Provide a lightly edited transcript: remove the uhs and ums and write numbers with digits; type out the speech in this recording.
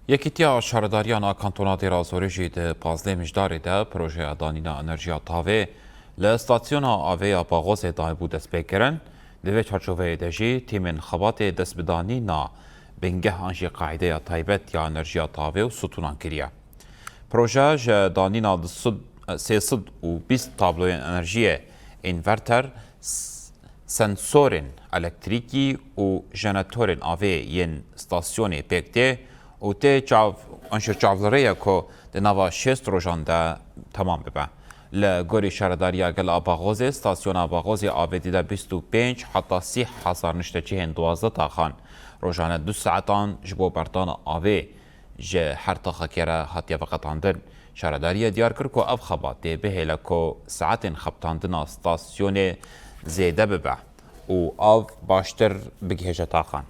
Yekîtiya şaredariyan kantona Dêrazorê jî di 15 mijdarê de projeya danîna enerjiya tavê li stasyona avêya Baxosê dabû destpêkirin. Di vê çarçoveyê de jî tîmên xebatê destbidanîna bingehan jî qaideya taybet ya enerjiya tavê û stûnan kiriye. Proje ji danîna 320 tabloyên enerjiyê înverter, sensorên elektrîkî û jeneratörên avê yên stasyonê pêk tê û tê çavlirêye ku di nava 6 rojan de temam bibe. Li gorî şaredariya gela Baxosê, stasyona Baxosê avê dîde 25 heta 30 hezar niştecihên 12 taxan. Rojane 2 saetan ji bo berdana avê ji her taxekê re hatiye veqetandin. Şaredariya diyar kir ku ev xebat tê bihêle ku saetên xebtandina stasyonê zêde bibe û av baştir bigihêje taxan.